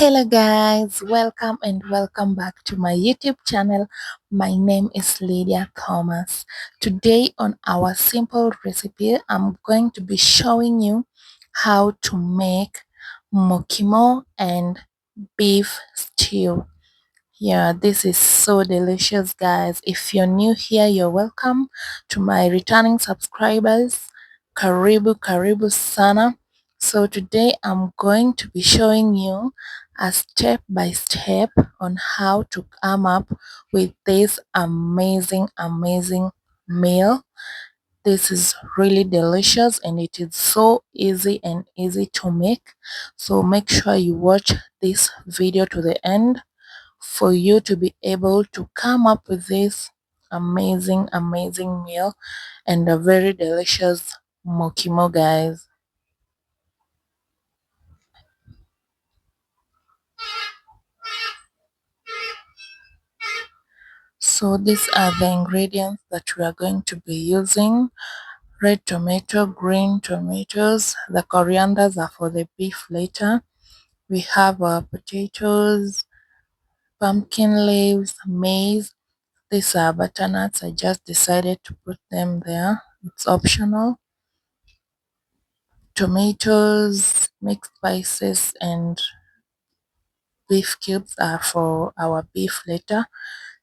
Hello guys, welcome and welcome back to my YouTube channel. My name is Lydia Thomas. Today on our simple recipe, I'm going to be showing you how to make mokimo and beef stew. Yeah, this is so delicious, guys. If you're new here, you're welcome. To my returning subscribers, karibu sana. So today I'm going to be showing you a step by step on how to come up with this amazing meal. This is really delicious and it is so easy to make. So make sure you watch this video to the end for you to be able to come up with this amazing meal and a very delicious mokimo, guys. So these are the ingredients that we are going to be using: red tomato, green tomatoes, the corianders are for the beef later. We have our potatoes, pumpkin leaves, maize. These are butternuts. I just decided to put them there, it's optional. Tomatoes, mixed spices, and beef cubes are for our beef later.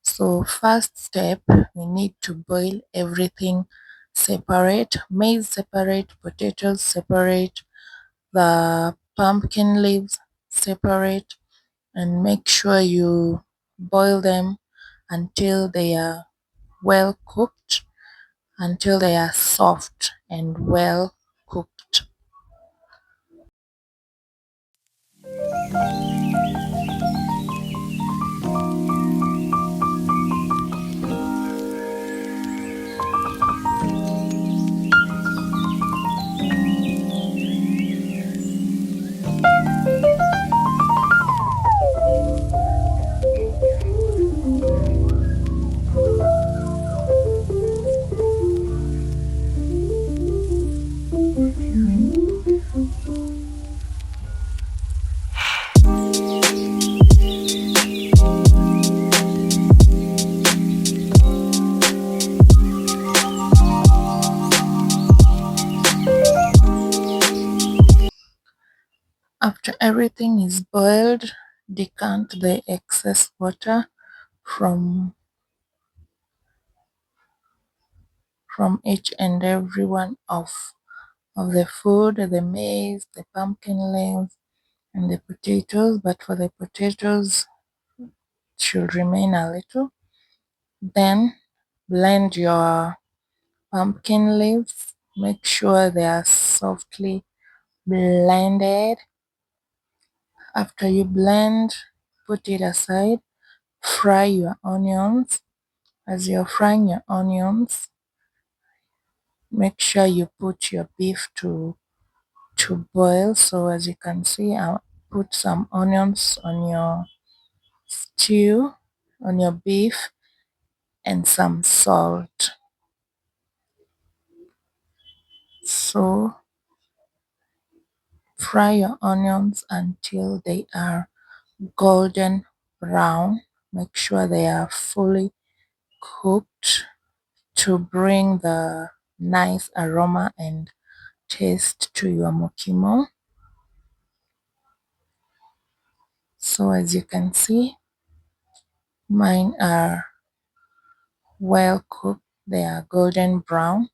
So first step, we need to boil everything separate: maize separate, potatoes separate, the pumpkin leaves separate, and make sure you boil them until they are well cooked, until they are soft and well cooked. After everything is boiled, decant the excess water from each and every one of the food, the maize, the pumpkin leaves, and the potatoes. But for the potatoes, it should remain a little. Then blend your pumpkin leaves. Make sure they are softly blended. After you blend, put it aside. Fry your onions. As you're frying your onions, make sure you put your beef to boil. So as you can see, I'll put some onions on your stew, on your beef, and some salt. So fry your onions until they are golden brown. Make sure they are fully cooked to bring the nice aroma and taste to your mokimo. So as you can see, mine are well cooked, they are golden brown.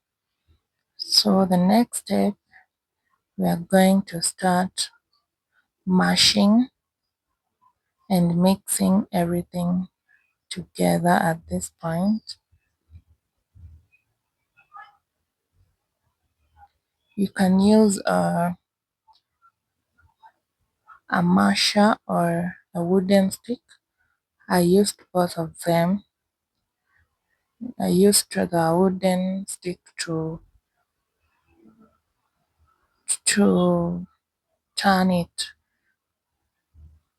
So the next step, we are going to start mashing and mixing everything together at this point. You can use a masher or a wooden stick. I used both of them. I used the wooden stick to turn it,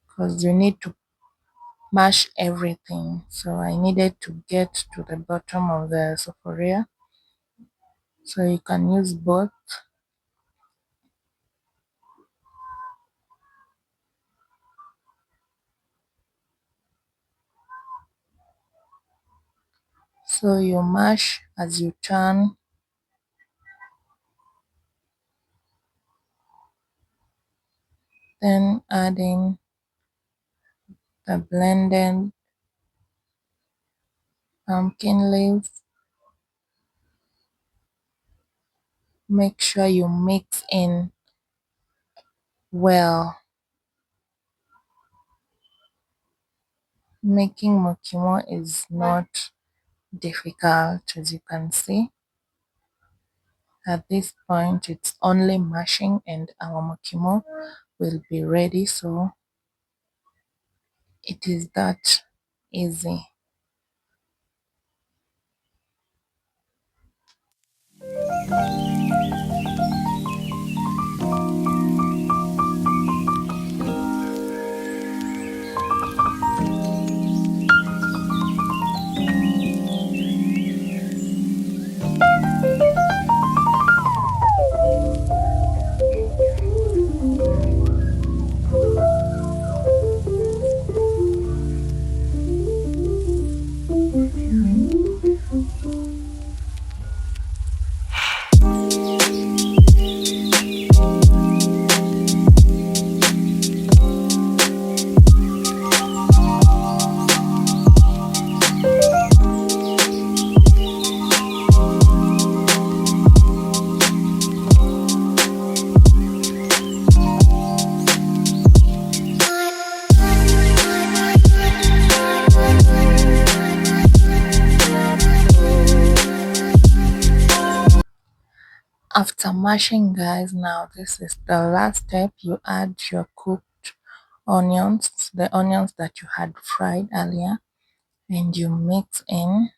because you need to mash everything. So I needed to get to the bottom of the sophoria. So you can use both. So you mash as you turn, then add in the blended pumpkin leaves. Make sure you mix in well. Making mokimo is not difficult, as you can see. At this point, it's only mashing and our mokimo will be ready. So it is that easy. After mashing, guys, now this is the last step. You add your cooked onions, the onions that you had fried earlier, and you mix in.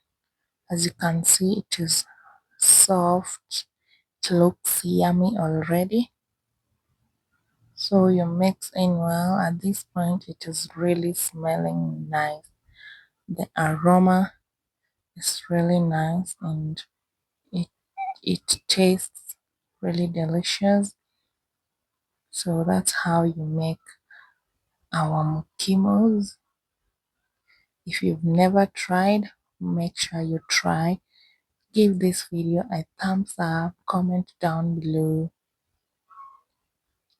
As you can see, it is soft. It looks yummy already. So you mix in well. At this point, it is really smelling nice. The aroma is really nice and it it tastes really delicious. So that's how you make our mokimos. If you've never tried, make sure you try. Give this video a thumbs up, comment down below,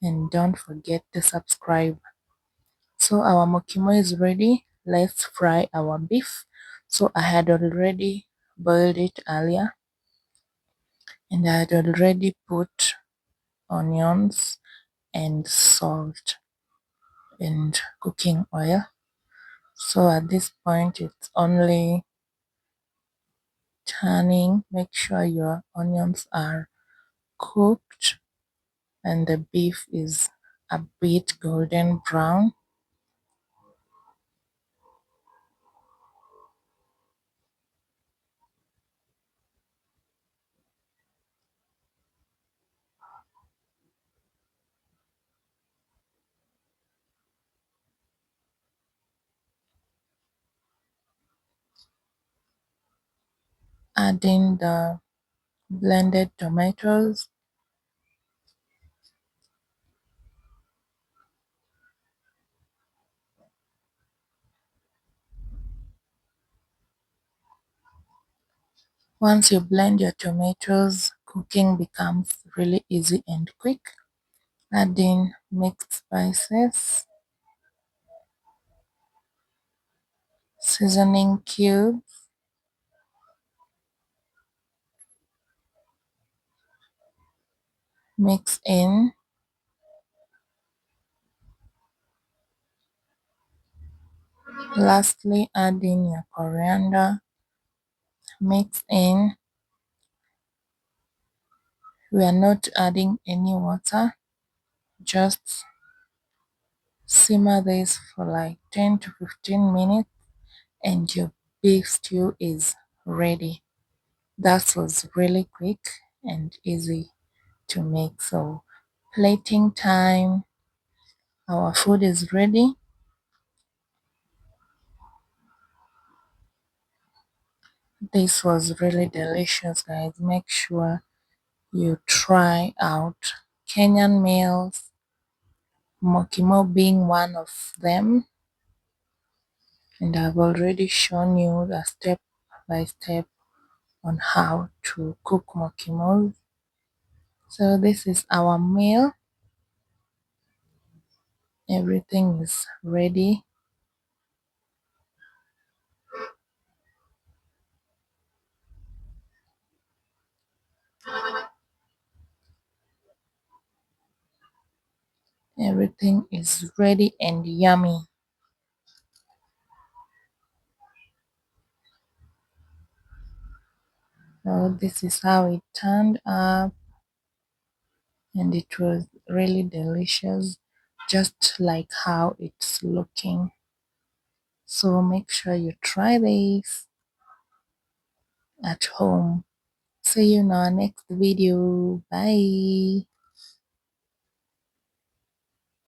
and don't forget to subscribe. So our mokimo is ready. Let's fry our beef. So I had already boiled it earlier and I had already put onions and salt and cooking oil. So at this point it's only turning. Make sure your onions are cooked and the beef is a bit golden brown. Adding the blended tomatoes. Once you blend your tomatoes, cooking becomes really easy and quick. Adding mixed spices, seasoning cubes, mix in. Lastly, add in your coriander, mix in. We are not adding any water, just simmer this for like 10 to 15 minutes and your beef stew is ready. That was really quick and easy to make. So plating time, our food is ready. This was really delicious, guys. Make sure you try out Kenyan meals, Mokimo being one of them. And I've already shown you the step by step on how to cook mokimo. So this is our meal. Everything is ready. Everything is ready and yummy. So this is how it turned up, and it was really delicious, just like how it's looking. So make sure you try this at home. See you in our next video. Bye.